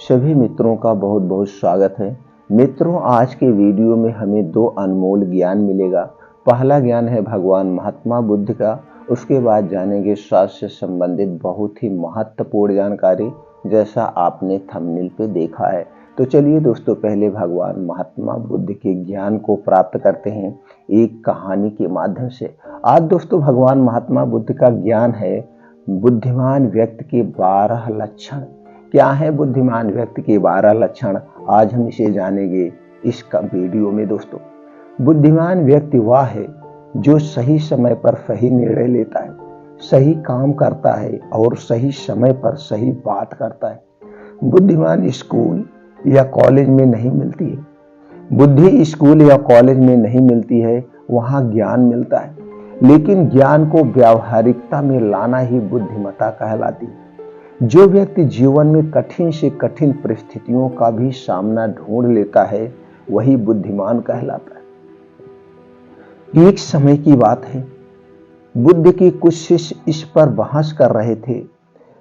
सभी मित्रों का बहुत बहुत स्वागत है। मित्रों, आज के वीडियो में हमें दो अनमोल ज्ञान मिलेगा। पहला ज्ञान है भगवान महात्मा बुद्ध का। उसके बाद जानेंगे स्वास्थ्य से संबंधित बहुत ही महत्वपूर्ण जानकारी, जैसा आपने थंबनेल पे देखा है। तो चलिए दोस्तों, पहले भगवान महात्मा बुद्ध के ज्ञान को प्राप्त करते हैं एक कहानी के माध्यम से। आज दोस्तों भगवान महात्मा बुद्ध का ज्ञान है बुद्धिमान व्यक्ति के 12 लक्षण। क्या है बुद्धिमान व्यक्ति के 12 लक्षण? आज हम इसे जानेंगे इस वीडियो में। दोस्तों, बुद्धिमान व्यक्ति वह है जो सही समय पर सही निर्णय लेता है, सही काम करता है और सही समय पर सही बात करता है। बुद्धिमान स्कूल या कॉलेज में नहीं मिलती है। बुद्धि स्कूल या कॉलेज में नहीं मिलती है, वहां ज्ञान मिलता है। लेकिन ज्ञान को व्यावहारिकता में लाना ही बुद्धिमत्ता कहलाती है। जो व्यक्ति जीवन में कठिन से कठिन परिस्थितियों का भी सामना ढूंढ लेता है, वही बुद्धिमान कहलाता है। एक समय की बात है, बुद्ध के कुछ शिष्य इस पर बहस कर रहे थे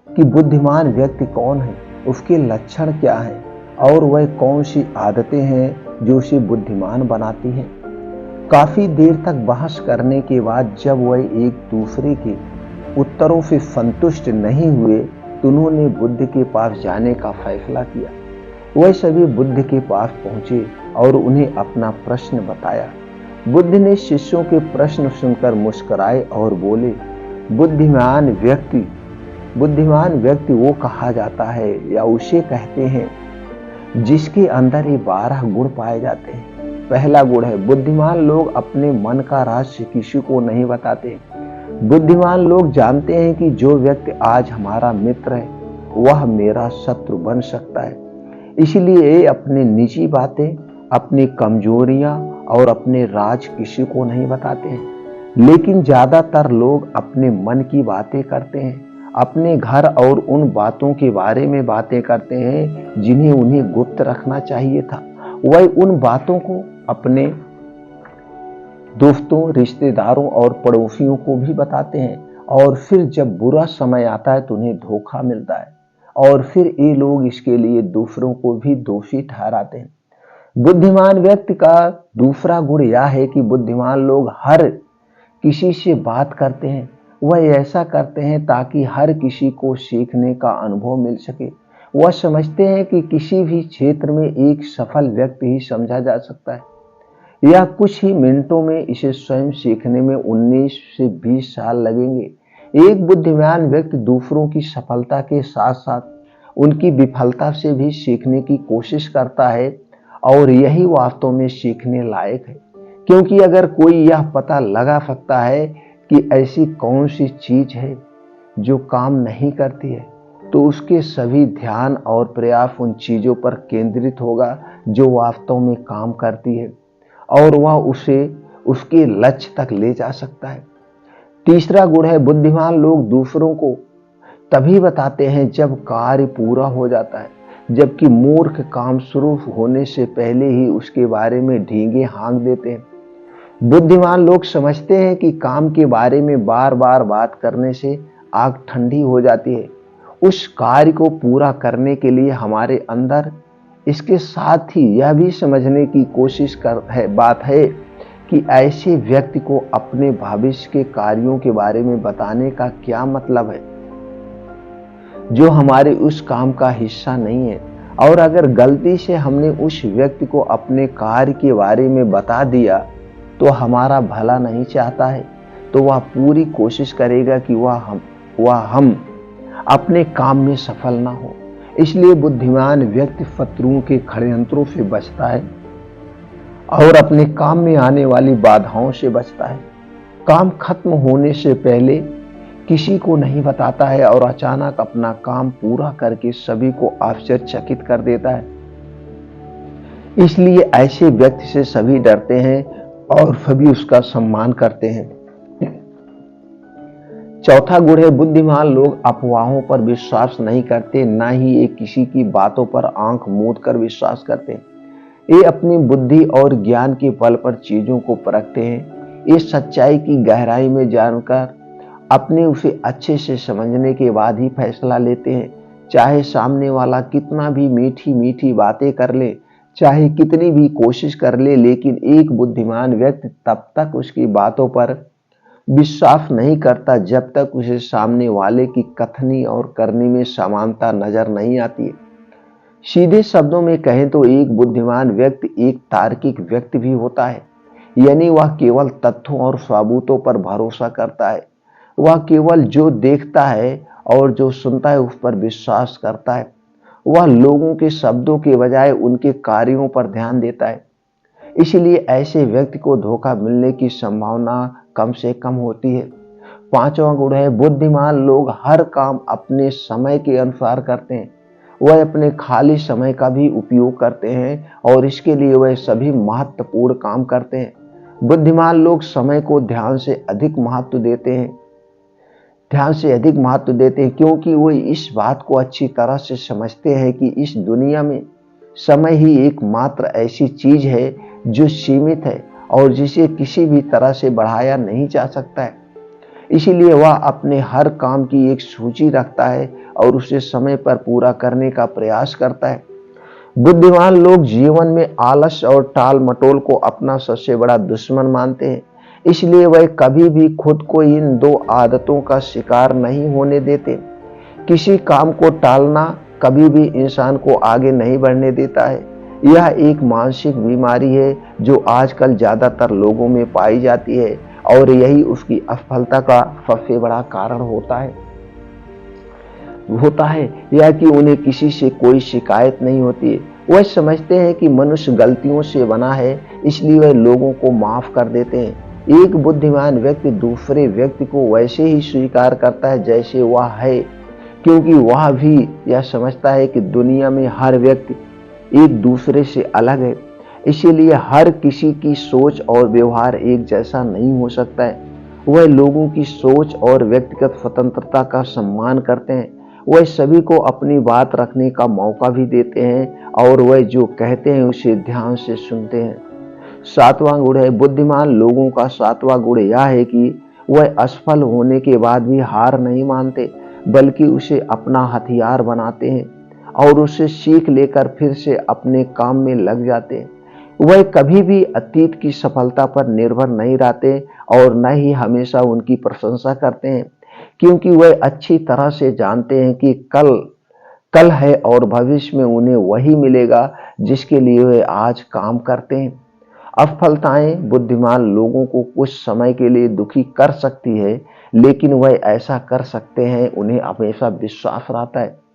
कि बुद्धिमान व्यक्ति कौन है, उसके लक्षण क्या हैं और वह कौन सी आदतें हैं जो उसे बुद्धिमान बनाती हैं। काफी देर तक बहस करने के बाद जब वह एक दूसरे के उत्तरों से संतुष्ट नहीं हुए, तो उन्होंने बुद्ध के पास जाने का फैसला किया। वह सभी बुद्ध के पास पहुंचे और उन्हें अपना प्रश्न बताया। बुद्ध ने शिष्यों के प्रश्न सुनकर मुस्कुराए और बोले, बुद्धिमान व्यक्ति वो कहा जाता है या उसे कहते हैं जिसके अंदर ये 12 गुण पाए जाते हैं। पहला गुण है, बुद्धिमान लोग अपने मन का राज किसी को नहीं बताते। बुद्धिमान लोग जानते हैं कि जो व्यक्ति आज हमारा मित्र है, वह मेरा शत्रु बन सकता है। इसलिए अपने निजी बातें, अपनी कमजोरियां और अपने राज किसी को नहीं बताते हैं। लेकिन ज्यादातर लोग अपने मन की बातें करते हैं, अपने घर और उन बातों के बारे में बातें करते हैं जिन्हें उन्हें गुप्त रखना चाहिए था। वह उन बातों को अपने दोस्तों, रिश्तेदारों और पड़ोसियों को भी बताते हैं और फिर जब बुरा समय आता है तो उन्हें धोखा मिलता है और फिर ये लोग इसके लिए दूसरों को भी दोषी ठहराते हैं। बुद्धिमान व्यक्ति का दूसरा गुण यह है कि बुद्धिमान लोग हर किसी से बात करते हैं। वह ऐसा करते हैं ताकि हर किसी को सीखने का अनुभव मिल सके। वह समझते हैं कि किसी भी क्षेत्र में एक सफल व्यक्ति ही समझा जा सकता है। यह कुछ ही मिनटों में इसे स्वयं सीखने में 19 से 20 साल लगेंगे। एक बुद्धिमान व्यक्ति दूसरों की सफलता के साथ साथ उनकी विफलता से भी सीखने की कोशिश करता है और यही वास्तव में सीखने लायक है। क्योंकि अगर कोई यह पता लगा सकता है कि ऐसी कौन सी चीज है जो काम नहीं करती है, तो उसके सभी ध्यान और प्रयास उन चीजों पर केंद्रित होगा जो वास्तव में काम करती है और वह उसे उसके लक्ष्य तक ले जा सकता है। तीसरा गुण है, बुद्धिमान लोग दूसरों को तभी बताते हैं जब कार्य पूरा हो जाता है, जबकि मूर्ख काम शुरू होने से पहले ही उसके बारे में ढींगे हाँक देते हैं। बुद्धिमान लोग समझते हैं कि काम के बारे में बार बार बात करने से आग ठंडी हो जाती है। उस कार्य को पूरा करने के लिए हमारे अंदर इसके साथ ही यह भी समझने की कोशिश बात है कि ऐसे व्यक्ति को अपने भविष्य के कार्यों के बारे में बताने का क्या मतलब है जो हमारे उस काम का हिस्सा नहीं है। और अगर गलती से हमने उस व्यक्ति को अपने कार्य के बारे में बता दिया तो हमारा भला नहीं चाहता है, तो वह पूरी कोशिश करेगा कि हम अपने काम में सफल ना हो। इसलिए बुद्धिमान व्यक्ति शत्रुओं के षड्यंत्रों से बचता है और अपने काम में आने वाली बाधाओं से बचता है। काम खत्म होने से पहले किसी को नहीं बताता है और अचानक अपना काम पूरा करके सभी को आश्चर्यचकित कर देता है। इसलिए ऐसे व्यक्ति से सभी डरते हैं और सभी उसका सम्मान करते हैं। चौथा गुण है, बुद्धिमान लोग अफवाहों पर विश्वास नहीं करते, ना ही ये किसी की बातों पर आंख मूंद कर विश्वास करते। ये अपनी बुद्धि और ज्ञान के बल पर चीजों को परखते हैं। ये सच्चाई की गहराई में जानकर अपने उसे अच्छे से समझने के बाद ही फैसला लेते हैं। चाहे सामने वाला कितना भी मीठी मीठी बातें कर ले, चाहे कितनी भी कोशिश कर ले, लेकिन एक बुद्धिमान व्यक्ति तब तक उसकी बातों पर विश्वास नहीं करता जब तक उसे सामने वाले की कथनी और करनी में समानता नजर नहीं आती है। सीधे शब्दों में कहें तो एक बुद्धिमान व्यक्ति एक तार्किक व्यक्ति भी होता है, यानी वह केवल तथ्यों और सबूतों पर भरोसा करता है। वह केवल जो देखता है और जो सुनता है उस पर विश्वास करता है। वह लोगों के शब्दों के बजाय उनके कार्यों पर ध्यान देता है। इसलिए ऐसे व्यक्ति को धोखा मिलने की संभावना कम से कम होती है। पांचवा गुण है बुद्धिमान लोग हर काम अपने समय के अनुसार करते हैं। वह अपने खाली समय का भी उपयोग करते हैं और इसके लिए वह सभी महत्वपूर्ण काम करते हैं। बुद्धिमान लोग समय को ध्यान से अधिक महत्व देते हैं क्योंकि वो इस बात को अच्छी तरह से समझते हैं कि इस दुनिया में समय ही एकमात्र ऐसी चीज है जो सीमित है और जिसे किसी भी तरह से बढ़ाया नहीं जा सकता है। इसीलिए वह अपने हर काम की एक सूची रखता है और उसे समय पर पूरा करने का प्रयास करता है। बुद्धिमान लोग जीवन में आलस और टाल मटोल को अपना सबसे बड़ा दुश्मन मानते हैं। इसलिए वह कभी भी खुद को इन दो आदतों का शिकार नहीं होने देते। किसी काम को टालना कभी भी इंसान को आगे नहीं बढ़ने देता है। यह एक मानसिक बीमारी है जो आजकल ज्यादातर लोगों में पाई जाती है और यही उसकी असफलता का सबसे बड़ा कारण होता है यह कि उन्हें किसी से कोई शिकायत नहीं होती है। वह समझते हैं कि मनुष्य गलतियों से बना है, इसलिए वह लोगों को माफ कर देते हैं। एक बुद्धिमान व्यक्ति दूसरे व्यक्ति को वैसे ही स्वीकार करता है जैसे वह है, क्योंकि वह भी यह समझता है कि दुनिया में हर व्यक्ति एक दूसरे से अलग है। इसीलिए हर किसी की सोच और व्यवहार एक जैसा नहीं हो सकता है। वह लोगों की सोच और व्यक्तिगत स्वतंत्रता का सम्मान करते हैं। वह सभी को अपनी बात रखने का मौका भी देते हैं और वह जो कहते हैं उसे ध्यान से सुनते हैं। सातवां गुण है बुद्धिमान लोगों का सातवां गुण यह है कि वह असफल होने के बाद भी हार नहीं मानते, बल्कि उसे अपना हथियार बनाते हैं और उसे सीख लेकर फिर से अपने काम में लग जाते हैं। वह कभी भी अतीत की सफलता पर निर्भर नहीं रहते और न ही हमेशा उनकी प्रशंसा करते हैं, क्योंकि वह अच्छी तरह से जानते हैं कि कल है और भविष्य में उन्हें वही मिलेगा जिसके लिए वे आज काम करते हैं। असफलताएं बुद्धिमान लोगों को कुछ समय के लिए दुखी कर सकती है, लेकिन वह ऐसा कर सकते हैं उन्हें हमेशा विश्वास रहता है।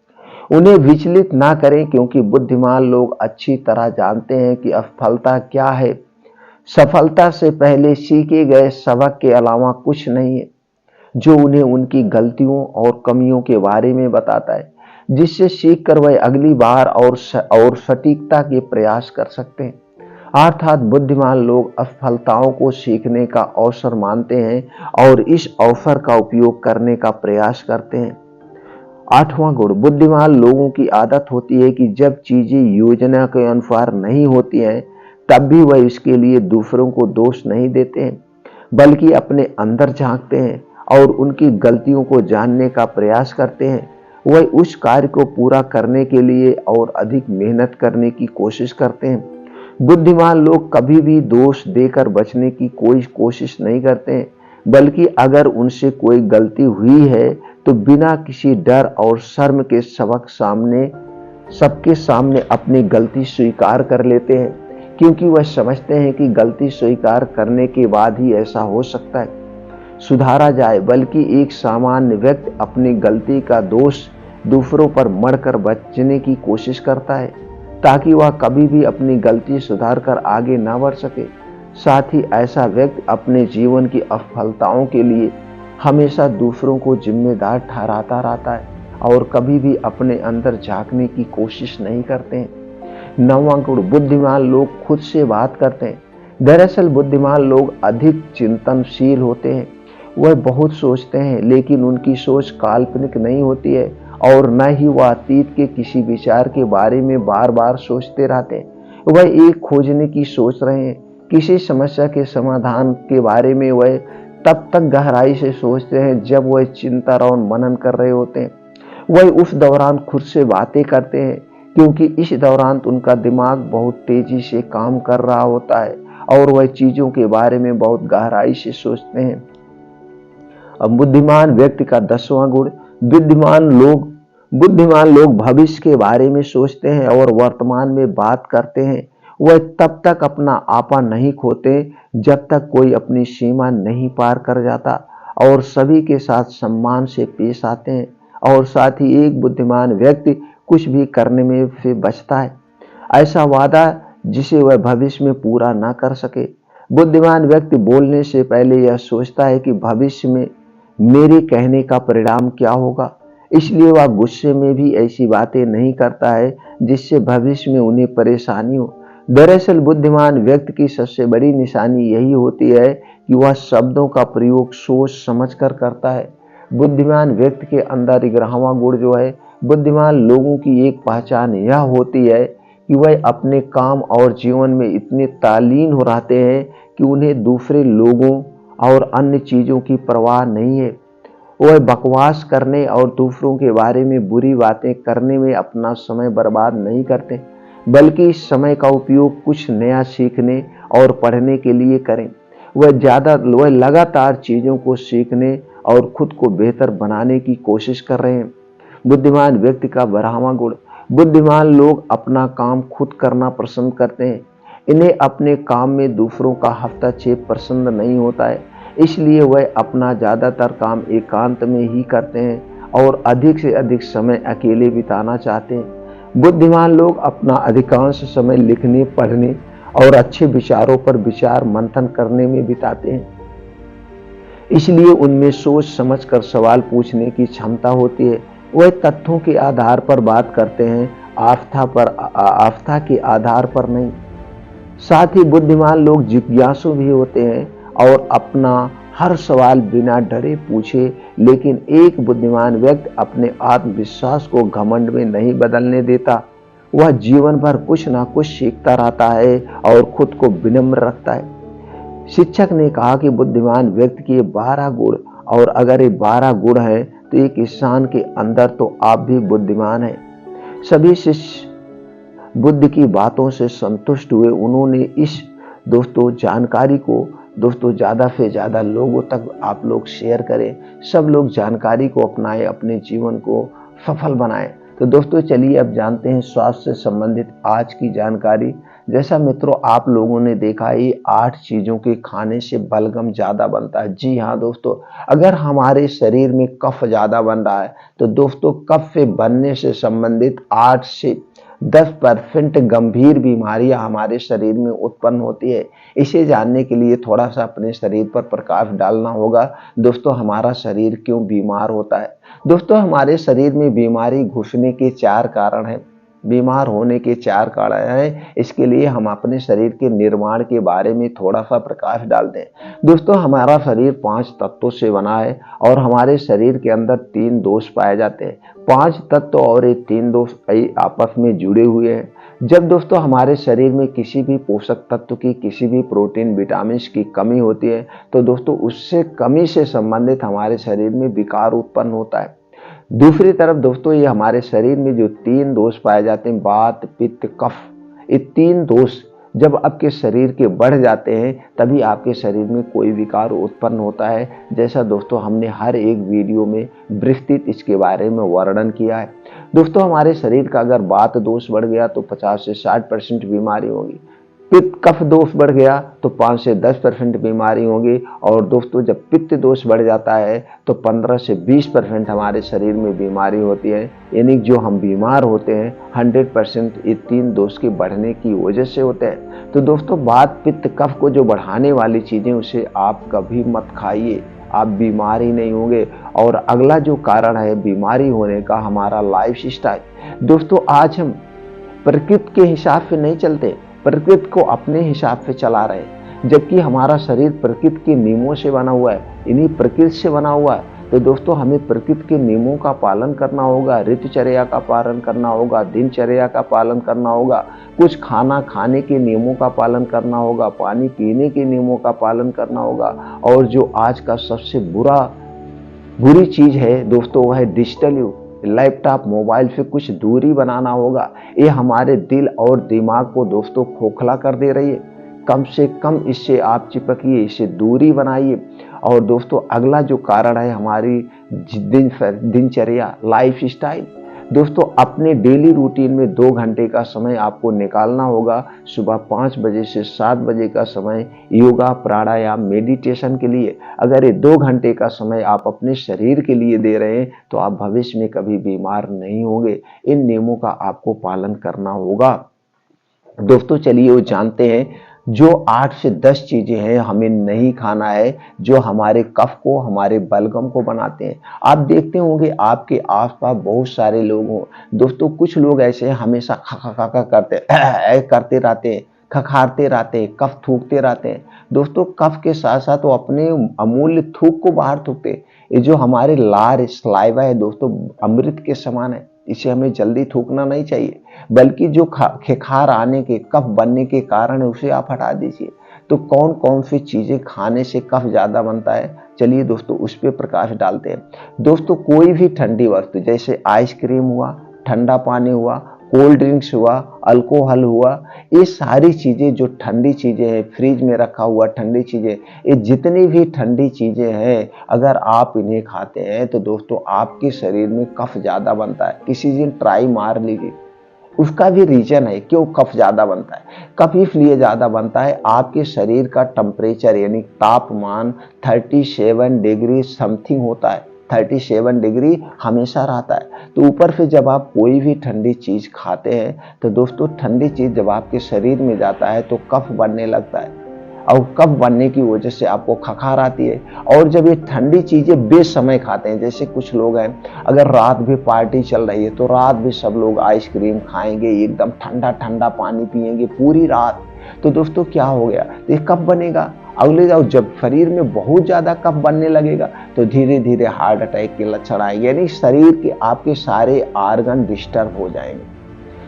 उन्हें विचलित ना करें, क्योंकि बुद्धिमान लोग अच्छी तरह जानते हैं कि असफलता क्या है। सफलता से पहले सीखे गए सबक के अलावा कुछ नहीं है, जो उन्हें उनकी गलतियों और कमियों के बारे में बताता है, जिससे सीखकर वह अगली बार और सटीकता के प्रयास कर सकते हैं। अर्थात बुद्धिमान लोग असफलताओं को सीखने का अवसर मानते हैं और इस अवसर का उपयोग करने का प्रयास करते हैं। आठवां गुण बुद्धिमान लोगों की आदत होती है कि जब चीजें योजना के अनुसार नहीं होती हैं, तब भी वह इसके लिए दूसरों को दोष नहीं देते हैं, बल्कि अपने अंदर झांकते हैं और उनकी गलतियों को जानने का प्रयास करते हैं। वह उस कार्य को पूरा करने के लिए और अधिक मेहनत करने की कोशिश करते हैं। बुद्धिमान लोग कभी भी दोष देकर बचने की कोई कोशिश नहीं करते हैं, बल्कि अगर उनसे कोई गलती हुई है तो बिना किसी डर और शर्म के सबके सामने अपनी गलती स्वीकार कर लेते हैं, क्योंकि वह समझते हैं कि गलती स्वीकार करने के बाद ही ऐसा हो सकता है सुधारा जाए। बल्कि एक सामान्य व्यक्ति अपनी गलती का दोष दूसरों पर मढ़कर बचने की कोशिश करता है, ताकि वह कभी भी अपनी गलती सुधार कर आगे न बढ़ सके। साथ ही ऐसा व्यक्ति अपने जीवन की असफलताओं के लिए हमेशा दूसरों को जिम्मेदार ठहराता रहता है और कभी भी अपने अंदर झांकने की कोशिश नहीं करते हैं। नौवां गुण बुद्धिमान लोग खुद से बात करते हैं। दरअसल बुद्धिमान लोग अधिक चिंतनशील होते हैं। वह बहुत सोचते हैं, लेकिन उनकी सोच काल्पनिक नहीं होती है और न ही वह अतीत के किसी विचार के बारे में बार बार सोचते रहते हैं। वह एक खोजने की सोच रहे हैं। किसी समस्या के समाधान के बारे में वह तब तक गहराई से सोचते हैं जब वह चिंतन और मनन कर रहे होते हैं। वह उस दौरान खुद से बातें करते हैं, क्योंकि इस दौरान उनका दिमाग बहुत तेजी से काम कर रहा होता है और वह चीजों के बारे में बहुत गहराई से सोचते हैं। अब बुद्धिमान व्यक्ति का 10वां गुण, बुद्धिमान लोग भविष्य के बारे में सोचते हैं और वर्तमान में बात करते हैं। वह तब तक अपना आपा नहीं खोते जब तक कोई अपनी सीमा नहीं पार कर जाता, और सभी के साथ सम्मान से पेश आते हैं। और साथ ही एक बुद्धिमान व्यक्ति कुछ भी करने में से बचता है, ऐसा वादा जिसे वह भविष्य में पूरा ना कर सके। बुद्धिमान व्यक्ति बोलने से पहले यह सोचता है कि भविष्य में मेरे कहने का परिणाम क्या होगा, इसलिए वह गुस्से में भी ऐसी बातें नहीं करता है जिससे भविष्य में उन्हें परेशानी हो। दरअसल बुद्धिमान व्यक्ति की सबसे बड़ी निशानी यही होती है कि वह शब्दों का प्रयोग सोच समझ कर करता है। बुद्धिमान व्यक्ति के अंदर 11वां गुण जो है, बुद्धिमान लोगों की एक पहचान यह होती है कि वह अपने काम और जीवन में इतने तल्लीन हो रहते हैं कि उन्हें दूसरे लोगों और अन्य चीजों की परवाह नहीं है। वह बकवास करने और दूसरों के बारे में बुरी बातें करने में अपना समय बर्बाद नहीं करते, बल्कि इस समय का उपयोग कुछ नया सीखने और पढ़ने के लिए करें। वह लगातार चीजों को सीखने और खुद को बेहतर बनाने की कोशिश कर रहे हैं। बुद्धिमान व्यक्ति का 12वां गुण, बुद्धिमान लोग अपना काम खुद करना पसंद करते हैं। इन्हें अपने काम में दूसरों का हस्तक्षेप पसंद नहीं होता है, इसलिए वह अपना ज्यादातर काम एकांत में ही करते हैं और अधिक से अधिक समय अकेले बिताना चाहते हैं। बुद्धिमान लोग अपना अधिकांश समय लिखने, पढ़ने और अच्छे विचारों पर विचार मंथन करने में बिताते हैं, इसलिए उनमें सोच समझकर सवाल पूछने की क्षमता होती है। वह तथ्यों के आधार पर बात करते हैं, आस्था के आधार पर नहीं। साथ ही बुद्धिमान लोग जिज्ञासु भी होते हैं और अपना हर सवाल बिना डरे पूछे, लेकिन एक बुद्धिमान व्यक्ति अपने आत्मविश्वास को घमंड में नहीं बदलने देता। वह जीवन भर कुछ ना कुछ सीखता रहता है और खुद को विनम्र रखता है। शिक्षक ने कहा कि बुद्धिमान व्यक्ति के 12 गुण, और अगर ये 12 गुण है तो एक इंसान के अंदर तो आप भी बुद्धिमान है। सभी शिष्य बुद्ध की बातों से संतुष्ट हुए। उन्होंने इस जानकारी को ज्यादा से ज्यादा लोगों तक आप लोग शेयर करें, सब लोग जानकारी को अपनाएं, अपने जीवन को सफल बनाएं। तो दोस्तों चलिए अब जानते हैं स्वास्थ्य से संबंधित आज की जानकारी। जैसा मित्रों आप लोगों ने देखा, ये 8 चीजों के खाने से बलगम ज्यादा बनता है। जी हाँ दोस्तों, अगर हमारे शरीर में कफ ज्यादा बन रहा है तो दोस्तों कफ से बनने से संबंधित 8 से 10% गंभीर बीमारियां हमारे शरीर में उत्पन्न होती है। इसे जानने के लिए थोड़ा सा अपने शरीर पर प्रकाश डालना होगा। दोस्तों हमारा शरीर क्यों बीमार होता है? दोस्तों हमारे शरीर में बीमारी घुसने के 4 कारण हैं, बीमार होने के 4 कारण हैं। इसके लिए हम अपने शरीर के निर्माण के बारे में थोड़ा सा प्रकाश डालते हैं। दोस्तों हमारा शरीर 5 तत्वों से बना है और हमारे शरीर के अंदर 3 दोष पाए जाते हैं। 5 तत्व और ये 3 दोष आपस में जुड़े हुए हैं। जब दोस्तों हमारे शरीर में किसी भी पोषक तत्व की, किसी भी प्रोटीन, विटामिन की कमी होती है तो दोस्तों उससे कमी से संबंधित हमारे शरीर में विकार उत्पन्न होता है। दूसरी तरफ दोस्तों ये हमारे शरीर में जो 3 दोष पाए जाते हैं, वात, पित्त, कफ, ये 3 दोष जब आपके शरीर के बढ़ जाते हैं तभी आपके शरीर में कोई विकार उत्पन्न होता है। जैसा दोस्तों हमने हर एक वीडियो में विस्तृत इसके बारे में वर्णन किया है। दोस्तों हमारे शरीर का अगर वात दोष बढ़ गया तो 50 से 60% बीमारी होगी, पित्त कफ दोष बढ़ गया तो 5 से 10% बीमारी होगी, और दोस्तों जब पित्त दोष बढ़ जाता है तो 15 से 20% हमारे शरीर में बीमारी होती है। यानी जो हम बीमार होते हैं 100% ये 3 दोष के बढ़ने की वजह से होते हैं। तो दोस्तों वात, पित्त, कफ को जो बढ़ाने वाली चीजें उसे आप कभी मत खाइए, आप बीमार ही नहीं होंगे। और अगला जो कारण है बीमारी होने का, हमारा लाइफ स्टाइल। दोस्तों आज हम प्रकृति के हिसाब से नहीं चलते, प्रकृति को अपने हिसाब से चला रहे हैं, जबकि हमारा शरीर प्रकृति के नियमों से बना हुआ है, इन्हीं प्रकृति से बना हुआ है। तो दोस्तों हमें प्रकृति के नियमों का पालन करना होगा, ऋतुचर्या का पालन करना होगा, दिनचर्या का पालन करना होगा, कुछ खाना खाने के नियमों का पालन करना होगा, पानी पीने के नियमों का पालन करना होगा। और जो आज का सबसे बुरी चीज है दोस्तों वह है डिजिटल युग। लैपटॉप मोबाइल से कुछ दूरी बनाना होगा। ये हमारे दिल और दिमाग को दोस्तों खोखला कर दे रही है। कम से कम इससे आप चिपकिए, इससे दूरी बनाइए। और दोस्तों अगला जो कारण है हमारी दिनचर्या, लाइफ स्टाइल। दोस्तों अपने डेली रूटीन में 2 घंटे का समय आपको निकालना होगा। सुबह 5 बजे से 7 बजे का समय योगा, प्राणायाम, मेडिटेशन के लिए। अगर ये 2 घंटे का समय आप अपने शरीर के लिए दे रहे हैं तो आप भविष्य में कभी बीमार नहीं होंगे। इन नियमों का आपको पालन करना होगा। दोस्तों चलिए वो जानते हैं जो 8 से 10 चीजें हैं हमें नहीं खाना है, जो हमारे कफ को, हमारे बलगम को बनाते हैं। आप देखते होंगे आपके आसपास बहुत सारे लोग हों। दोस्तों कुछ लोग ऐसे हैं हमेशा खा खा खा खा करते रहते हैं, खखारते रहते हैं, कफ थूकते रहते हैं। दोस्तों कफ के साथ साथ वो अपने अमूल्य थूक को बाहर थूकते हैं। ये जो हमारे लार सलाइवा है दोस्तों अमृत के समान है, इसे हमें जल्दी थूकना नहीं चाहिए, बल्कि जो खेखार आने के, कफ बनने के कारण है उसे आप हटा दीजिए। तो कौन कौन सी चीजें खाने से कफ ज्यादा बनता है, चलिए दोस्तों उस पर प्रकाश डालते हैं। दोस्तों कोई भी ठंडी वस्तु जैसे आइसक्रीम हुआ, ठंडा पानी हुआ, कोल्ड ड्रिंक्स हुआ, अल्कोहल हुआ, ये सारी चीजें जो ठंडी चीजें हैं, फ्रिज में रखा हुआ ठंडी चीजें, ये जितनी भी ठंडी चीजें हैं अगर आप इन्हें खाते हैं तो दोस्तों आपके शरीर में कफ ज्यादा बनता है। किसी दिन ट्राई मार लीजिए। उसका भी रीजन है क्यों कफ ज्यादा बनता है। कफ इसलिए ज्यादा बनता है, आपके शरीर का टेम्परेचर यानी तापमान 37 डिग्री समथिंग होता है। 37 डिग्री हमेशा रहता है। तो ऊपर से जब आप कोई भी ठंडी चीज खाते हैं तो दोस्तों ठंडी चीज जब आपके शरीर में जाता है तो कफ बनने लगता है, और कफ बनने की वजह से आपको खखार आती है। और जब ये ठंडी चीजें बेसमय खाते हैं, जैसे कुछ लोग हैं अगर रात भी पार्टी चल रही है तो रात भी सब लोग आइसक्रीम खाएंगे, एकदम ठंडा ठंडा पानी पिएंगे पूरी रात, तो दोस्तों क्या हो गया, तो ये कफ बनेगा। अगले जब शरीर में बहुत ज्यादा कफ बनने लगेगा तो धीरे धीरे हार्ट अटैक के लक्षण आएंगे, यानी शरीर के आपके सारे आर्गन डिस्टर्ब हो जाएंगे,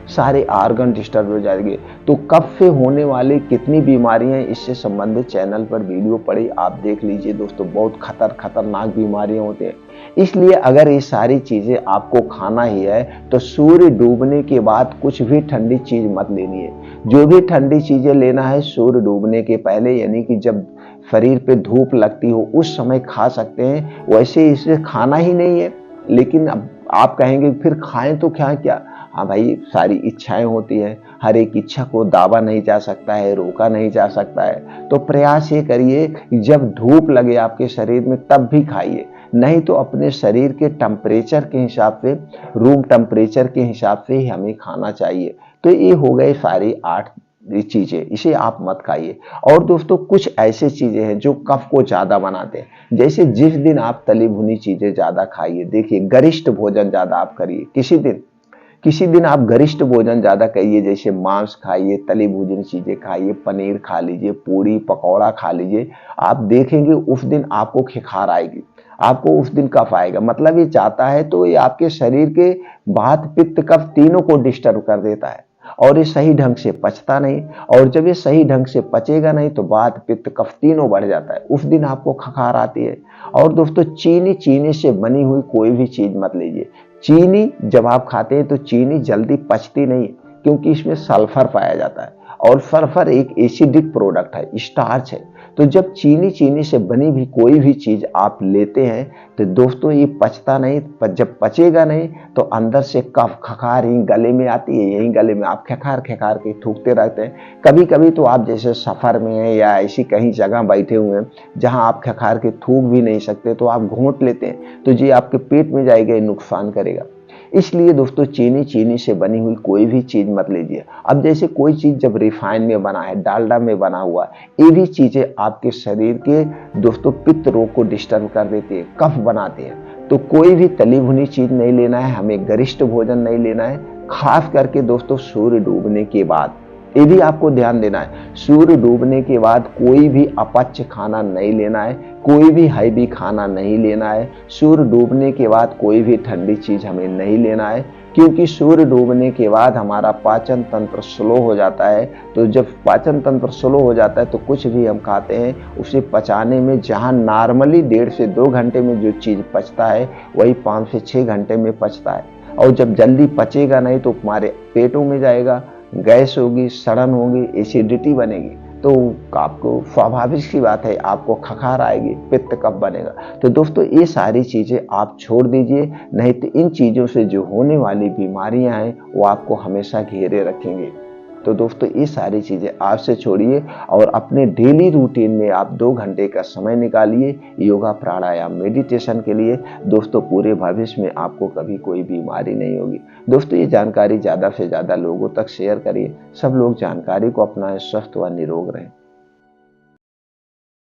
सारे आर्गन डिस्टर्ब हो जाएंगे। तो कफ से होने वाली कितनी बीमारियां इससे संबंधित चैनल पर वीडियो पड़ी, आप देख लीजिए दोस्तों। बहुत खतरनाक बीमारियां होती हैं। इसलिए अगर ये सारी चीजें आपको खाना ही है तो सूर्य डूबने के बाद कुछ भी ठंडी चीज मत लेनी है। जो भी ठंडी चीजें लेना है सूर्य डूबने के पहले, यानी कि जब शरीर पे धूप लगती हो उस समय खा सकते हैं। वैसे इसे खाना ही नहीं है, लेकिन अब आप कहेंगे फिर खाएं तो क्या? हाँ भाई, सारी इच्छाएं होती है, हर एक इच्छा को दाबा नहीं जा सकता है, रोका नहीं जा सकता है। तो प्रयास ये करिए जब धूप लगे आपके शरीर में तब भी खाइए, नहीं तो अपने शरीर के टेम्परेचर के हिसाब से, रूम टेम्परेचर के हिसाब से ही हमें खाना चाहिए। तो ये हो गए सारी 8 चीजें, इसे आप मत खाइए। और दोस्तों कुछ ऐसे चीजें हैं जो कफ को ज्यादा बनाते हैं, जैसे जिस दिन आप तली भुनी चीजें ज्यादा खाइए, देखिए गरिष्ठ भोजन ज्यादा आप करिए, किसी दिन आप गरिष्ठ भोजन ज्यादा करिए, जैसे मांस खाइए, तली भुनी चीजें खाइए, पनीर खा लीजिए, पूरी पकौड़ा खा लीजिए। आप देखेंगे उस दिन आपको खिखार आएगी, आपको उस दिन कफ आएगा। मतलब ये चाहता है तो ये आपके शरीर के वात पित्त कफ तीनों को डिस्टर्ब कर देता है, और ये सही ढंग से पचता नहीं। और जब ये सही ढंग से पचेगा नहीं तो वात पित्त कफ तीनों बढ़ जाता है, उस दिन आपको खखार आती है। और दोस्तों चीनी से बनी हुई कोई भी चीज मत लीजिए। चीनी जब आप खाते हैं तो चीनी जल्दी पचती नहीं, क्योंकि इसमें सल्फर पाया जाता है, और सल्फर एक एसिडिक प्रोडक्ट है, स्टार्च है। तो जब चीनी से बनी भी कोई भी चीज आप लेते हैं तो दोस्तों ये पचता नहीं, जब पचेगा नहीं तो अंदर से कफ खखार ही गले में आती है, यही गले में आप खखार के थूकते रहते हैं। कभी कभी तो आप जैसे सफर में हैं या ऐसी कहीं जगह बैठे हुए हैं जहां आप खखार के थूक भी नहीं सकते, तो आप घोंट लेते हैं, तो ये आपके पेट में जाएगा, नुकसान करेगा। इसलिए दोस्तों चीनी से बनी हुई कोई भी चीज मत लीजिए। अब जैसे कोई चीज जब रिफाइन में बना है, डालडा में बना हुआ, ये भी चीजें आपके शरीर के दोस्तों पित्त रोग को डिस्टर्ब कर देती है, कफ बनाती है। तो कोई भी तली भुनी चीज नहीं लेना है, हमें गरिष्ठ भोजन नहीं लेना है, खास करके दोस्तों सूर्य डूबने के बाद। ये भी आपको ध्यान देना है। सूर्य डूबने के बाद कोई भी अपच खाना नहीं लेना है, कोई भी हैवी खाना नहीं लेना है। सूर्य डूबने के बाद कोई भी ठंडी चीज हमें नहीं लेना है, क्योंकि सूर्य डूबने के बाद हमारा पाचन तंत्र स्लो हो जाता है। तो जब पाचन तंत्र स्लो हो जाता है तो कुछ भी हम खाते हैं उसे पचाने में, जहां नॉर्मली 1.5 से 2 घंटे में जो चीज पचता है वही 5 से 6 घंटे में पचता है। और जब जल्दी पचेगा नहीं तो हमारे पेटों में जाएगा, गैस होगी, सड़न होगी, एसिडिटी बनेगी। तो आपको स्वाभाविक सी बात है, आपको खखार आएगी, पित्त कब बनेगा। तो दोस्तों ये सारी चीजें आप छोड़ दीजिए, नहीं तो इन चीजों से जो होने वाली बीमारियां हैं वो आपको हमेशा घेरे रखेंगे। तो दोस्तों ये सारी चीजें आपसे छोड़िए और अपने डेली रूटीन में आप 2 घंटे का समय निकालिए योगा, प्राणायाम, मेडिटेशन के लिए। दोस्तों पूरे भविष्य में आपको कभी कोई बीमारी नहीं होगी। दोस्तों ये जानकारी ज्यादा से ज्यादा लोगों तक शेयर करिए, सब लोग जानकारी को अपनाएं, स्वस्थ व निरोग रहें।